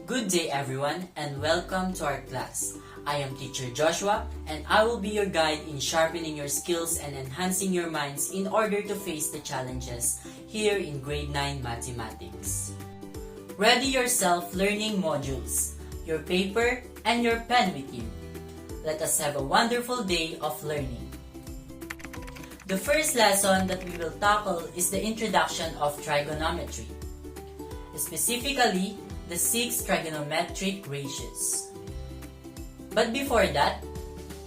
Good day everyone and welcome to our class. I am teacher Joshua and I will be your guide in sharpening your skills and enhancing your minds in order to face the challenges here in grade 9 mathematics. Ready yourself learning modules, your paper and your pen with you. Let us have a wonderful day of learning. The first lesson that we will tackle is the introduction of trigonometry, specifically the 6 trigonometric ratios. But before that,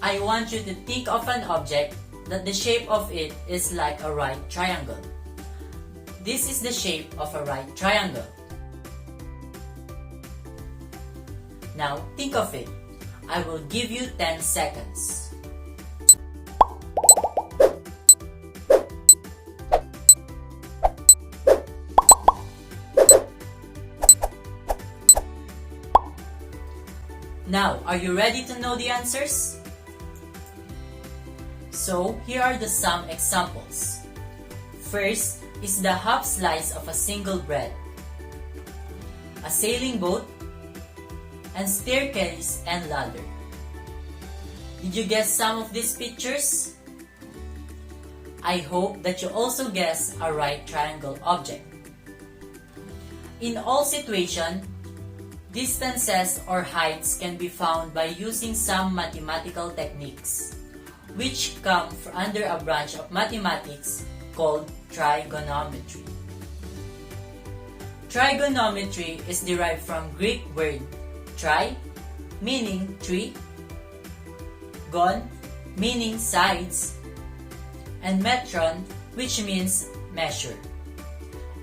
I want you to think of an object that the shape of it is like a right triangle. This is the shape of a right triangle. Now think of it. I will give you 10 seconds. Now, are you ready to know the answers? So, here are some examples. First is the half slice of a single bread, a sailing boat, and staircase and ladder. Did you guess some of these pictures? I hope that you also guess a right triangle object. In all situations, distances or heights can be found by using some mathematical techniques, which come under a branch of mathematics called trigonometry. Trigonometry is derived from Greek word tri, meaning three, gon, meaning sides, and metron, which means measure.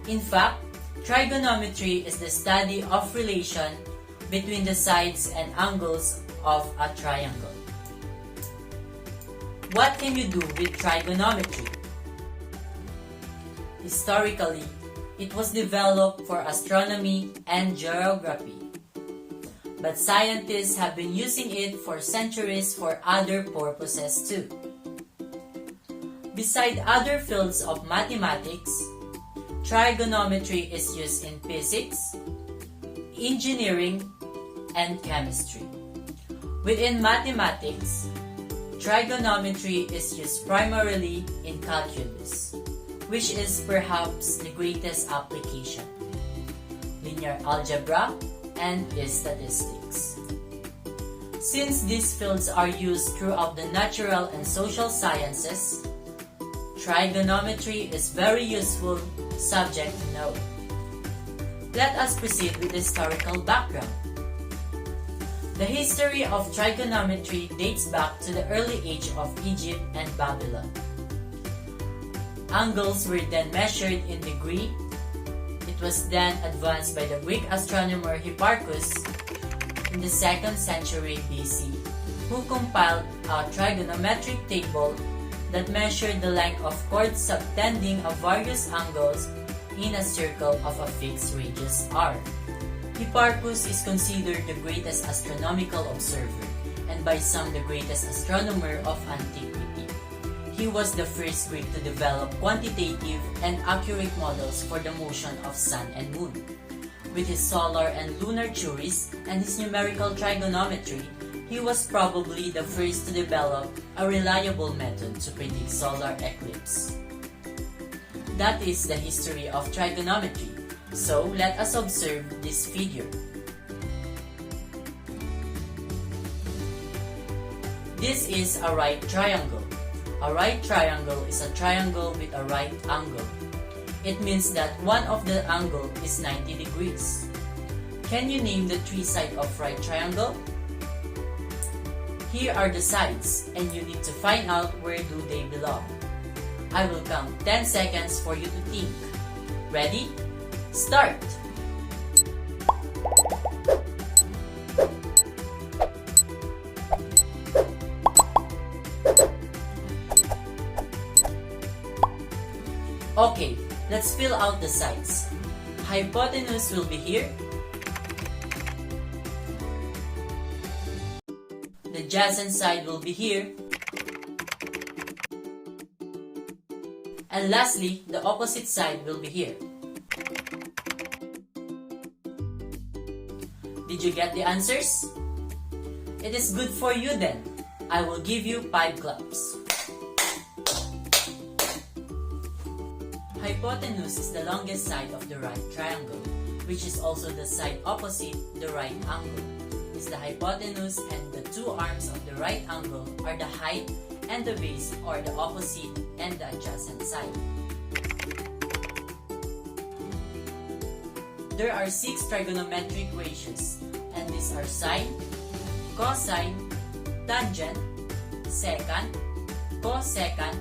In fact, trigonometry is the study of relation between the sides and angles of a triangle. What can you do with trigonometry? Historically, it was developed for astronomy and geography, but scientists have been using it for centuries for other purposes too. Beside other fields of mathematics, trigonometry is used in physics, engineering, and chemistry. Within mathematics, trigonometry is used primarily in calculus, which is perhaps the greatest application, linear algebra, and statistics. Since these fields are used throughout the natural and social sciences, trigonometry is very useful subject to know. Let us proceed with the historical background. The history of trigonometry dates back to the early age of Egypt and Babylon. Angles were then measured in degree. It was then advanced by the Greek astronomer Hipparchus in the 2nd century BC, who compiled a trigonometric table that measured the length of chords subtending of various angles in a circle of a fixed radius r. Hipparchus is considered the greatest astronomical observer and by some the greatest astronomer of antiquity. He was the first Greek to develop quantitative and accurate models for the motion of sun and moon. With his solar and lunar theories and his numerical trigonometry, he was probably the first to develop a reliable method to predict solar eclipse. That is the history of trigonometry. So, let us observe this figure. This is a right triangle. A right triangle is a triangle with a right angle. It means that one of the angle is 90 degrees. Can you name the 3 sides of right triangle? Here are the sides, and you need to find out where do they belong. I will count 10 seconds for you to think. Ready? Start! Okay, let's fill out the sides. Hypotenuse will be here. The adjacent side will be here. And lastly, the opposite side will be here. Did you get the answers? It is good for you then. I will give you 5 claps. Hypotenuse is the longest side of the right triangle, which is also the side opposite the right angle. Is the hypotenuse and the two arms of the right angle are the height and the base, or the opposite and the adjacent side. There are 6 trigonometric ratios, and these are sine, cosine, tangent, secant, cosecant,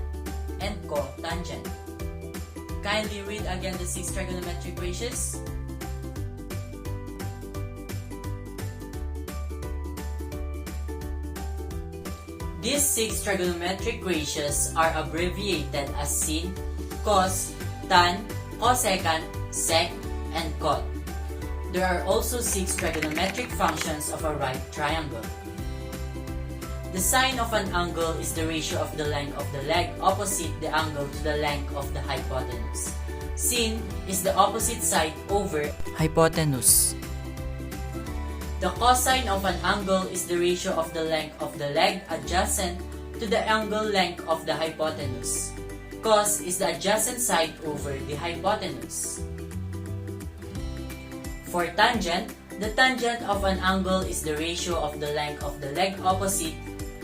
and cotangent. Kindly read again the 6 trigonometric ratios. These 6 trigonometric ratios are abbreviated as sin, cos, tan, cosecant, sec, and cot. There are also 6 trigonometric functions of a right triangle. The sine of an angle is the ratio of the length of the leg opposite the angle to the length of the hypotenuse. Sin is the opposite side over hypotenuse. The cosine of an angle is the ratio of the length of the leg adjacent to the angle length of the hypotenuse. Cos is the adjacent side over the hypotenuse. For tangent, the tangent of an angle is the ratio of the length of the leg opposite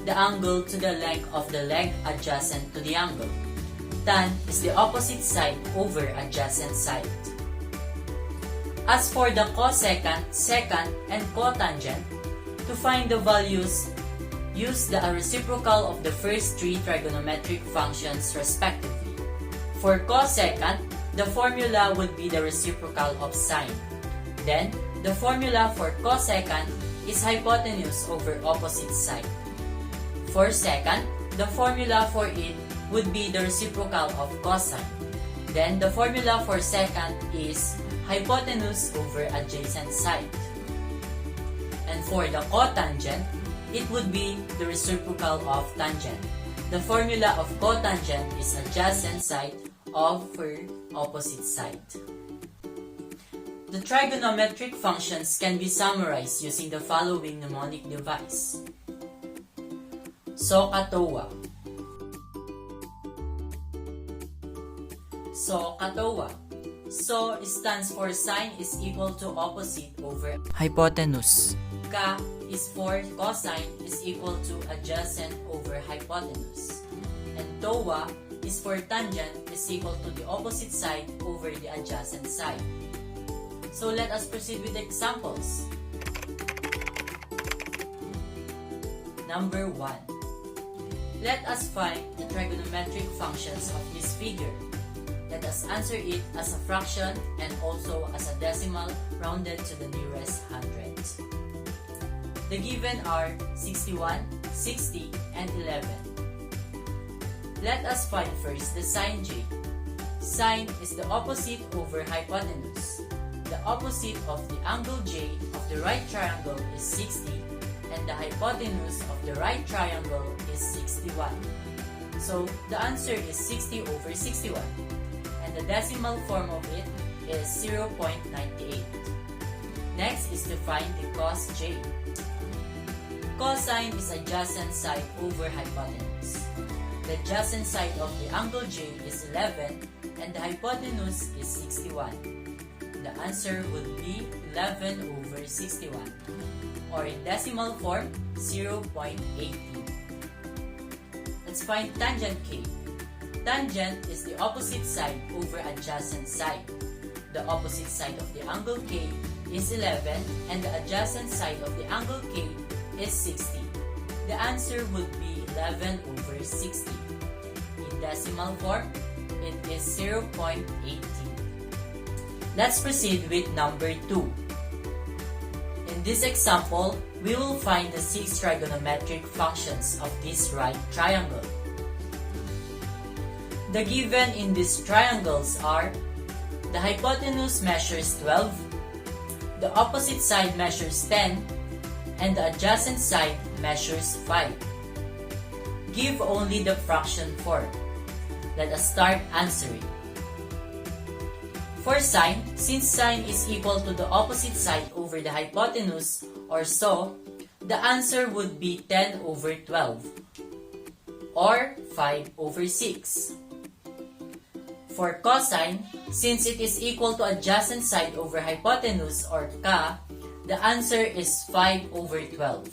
the angle to the length of the leg adjacent to the angle. Tan is the opposite side over adjacent side. As for the cosecant, secant, and cotangent, to find the values, use the reciprocal of the first 3 trigonometric functions respectively. For cosecant, the formula would be the reciprocal of sine. Then, the formula for cosecant is hypotenuse over opposite side. For secant, the formula for it would be the reciprocal of cosine. Then, the formula for secant is hypotenuse over adjacent side. And for the cotangent, it would be the reciprocal of tangent. The formula of cotangent is adjacent side over opposite side. The trigonometric functions can be summarized using the following mnemonic device. SOHCAHTOA. SOHCAHTOA. So stands for sine is equal to opposite over hypotenuse. Ka is for cosine is equal to adjacent over hypotenuse. And toa is for tangent is equal to the opposite side over the adjacent side. So let us proceed with the examples. Number 1. Let us find the trigonometric functions of this figure. Let us answer it as a fraction and also as a decimal rounded to the nearest hundredth. The given are 61, 60, and 11. Let us find first the sine j. Sine is the opposite over hypotenuse. The opposite of the angle j of the right triangle is 60, and the hypotenuse of the right triangle is 61. So the answer is 60 over 61. And the decimal form of it is 0.98. Next is to find the cos j. Cosine is adjacent side over hypotenuse. The adjacent side of the angle j is 11 and the hypotenuse is 61. The answer would be 11 over 61, or in decimal form, 0.18. Let's find tangent k. Tangent is the opposite side over adjacent side. The opposite side of the angle k is 11 and the adjacent side of the angle k is 60. The answer would be 11 over 60. In decimal form, it is 0.18. Let's proceed with number 2. In this example, we will find the 6 trigonometric functions of this right triangle. The given in these triangles are: the hypotenuse measures 12, the opposite side measures 10, and the adjacent side measures 5. Give only the fraction form. Let us start answering. For sine, since sine is equal to the opposite side over the hypotenuse, or so, the answer would be 10 over 12, or 5 over 6. For cosine, since it is equal to adjacent side over hypotenuse, or ka, the answer is 5 over 12.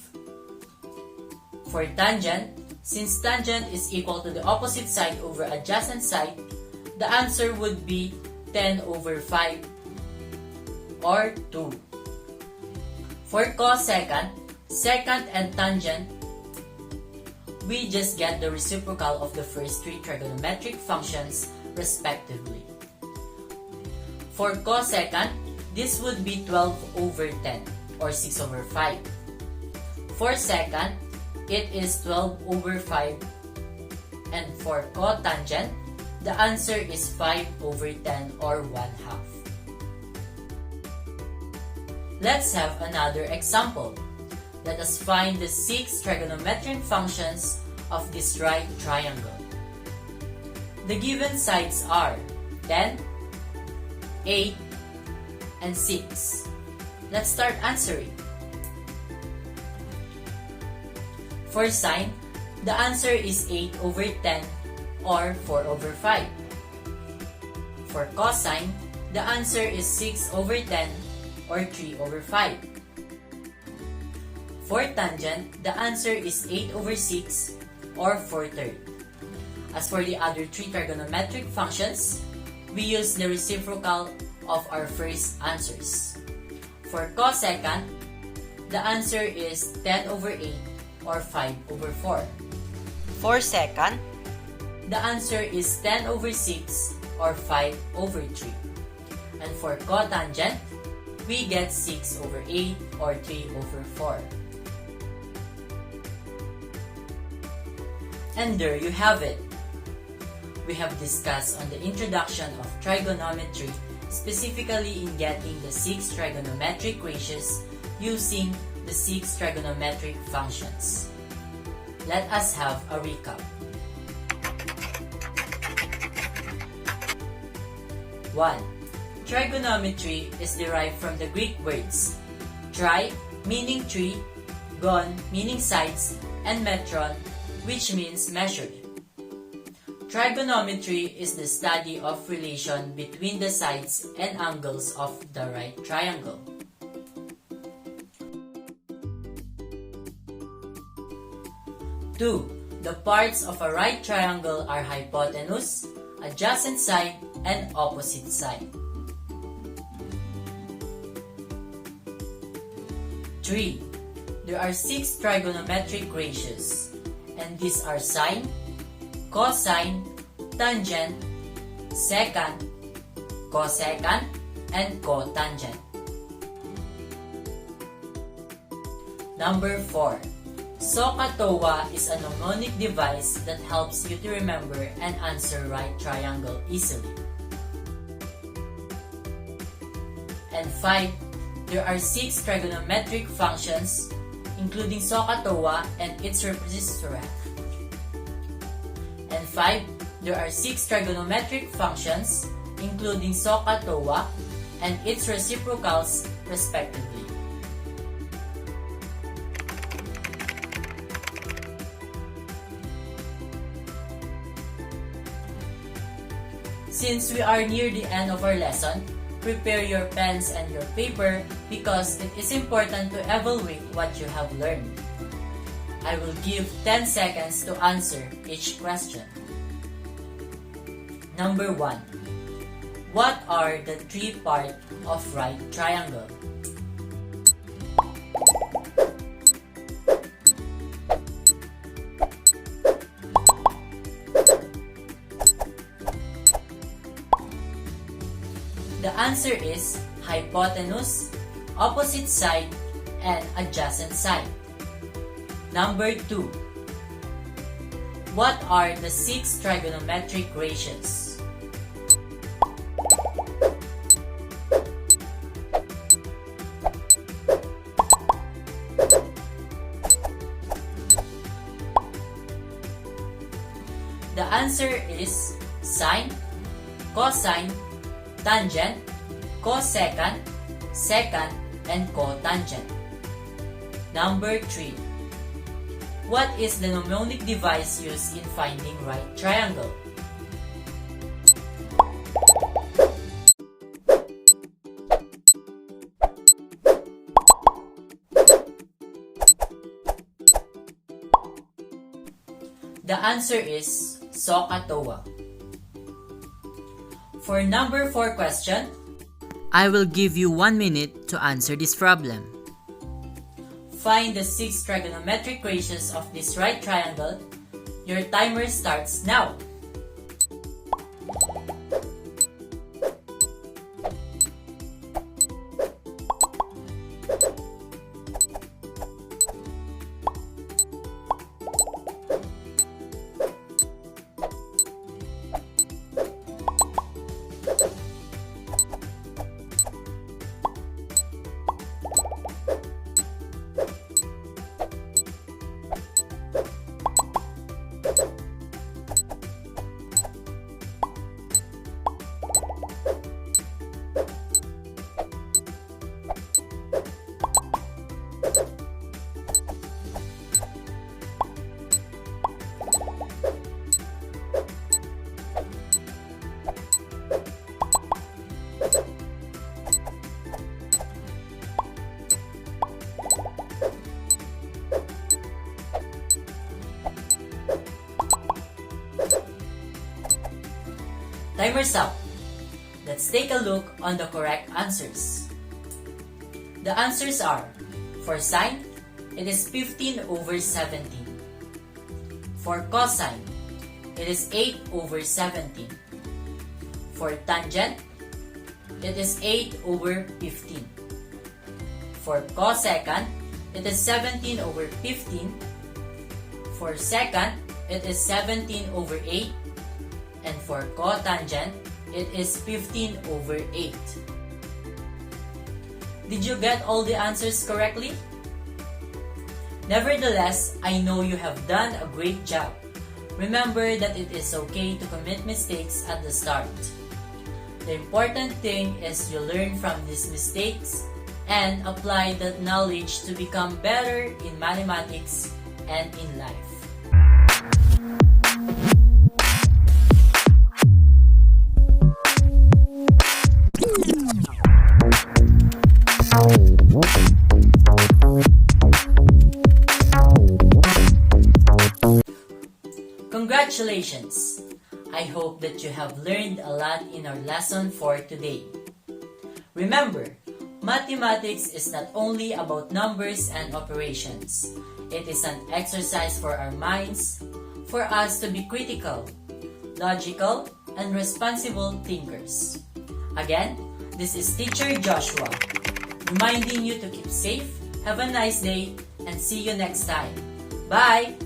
For tangent, since tangent is equal to the opposite side over adjacent side, the answer would be 10 over 5, or 2. For cosecant, secant and tangent, we just get the reciprocal of the first three trigonometric functions respectively. For cosecant, this would be 12 over 10, or 6 over 5. For secant, it is 12 over 5, and for cotangent, the answer is 5 over 10, or 1/2. Let's have another example. Let us find the 6 trigonometric functions of this right triangle. The given sides are 10, 8, and 6. Let's start answering. For sine, the answer is 8 over 10, or 4 over 5. For cosine, the answer is 6 over 10, or 3 over 5. For tangent, the answer is 8 over 6, or 4/3. As for the other 3 trigonometric functions, we use the reciprocal of our first answers. For cosecant, the answer is 10 over 8, or 5 over 4. For secant, the answer is 10 over 6, or 5 over 3. And for cotangent, we get 6 over 8, or 3 over 4. And there you have it. We have discussed on the introduction of trigonometry, specifically in getting the 6 trigonometric ratios using the 6 trigonometric functions. Let us have a recap. 1. Trigonometry is derived from the Greek words tri, meaning tree, gon, meaning sides, and metron, which means measured. Trigonometry is the study of relation between the sides and angles of the right triangle. 2. The parts of a right triangle are hypotenuse, adjacent side, and opposite side. 3. There are 6 trigonometric ratios, and these are sine, cosine, tangent, secant, cosecant, and cotangent. Number 4. SOHCAHTOA is a mnemonic device that helps you to remember and answer right triangle easily. And 5. There are 6 trigonometric functions, including SOHCAHTOA and its reciprocal. And 5. There are 6 trigonometric functions, including SOHCAHTOA and its reciprocals, respectively. Since we are near the end of our lesson, prepare your pens and your paper because it is important to evaluate what you have learned. I will give 10 seconds to answer each question. Number 1. What are the 3 parts of right triangle? The answer is hypotenuse, opposite side, and adjacent side. Number 2. What are the 6 trigonometric ratios? The answer is sine, cosine, tangent, cosecant, secant, and cotangent. Number 3. What is the mnemonic device used in finding right triangle? The answer is SOHCAHTOA. For number 4 question, I will give you 1 minute to answer this problem. Find the 6 trigonometric ratios of this right triangle. Your timer starts now. Timer's up. Let's take a look on the correct answers. The answers are, for sine, it is 15 over 17. For cosine, it is 8 over 17. For tangent, it is 8 over 15. For cosecant, it is 17 over 15. For secant, it is 17 over 8. And for cotangent, it is 15 over 8. Did you get all the answers correctly? Nevertheless, I know you have done a great job. Remember that it is okay to commit mistakes at the start. The important thing is you learn from these mistakes and apply that knowledge to become better in mathematics and in life. Congratulations! I hope that you have learned a lot in our lesson for today. Remember, mathematics is not only about numbers and operations. It is an exercise for our minds, for us to be critical, logical, and responsible thinkers. Again, this is Teacher Joshua, reminding you to keep safe, have a nice day, and see you next time. Bye!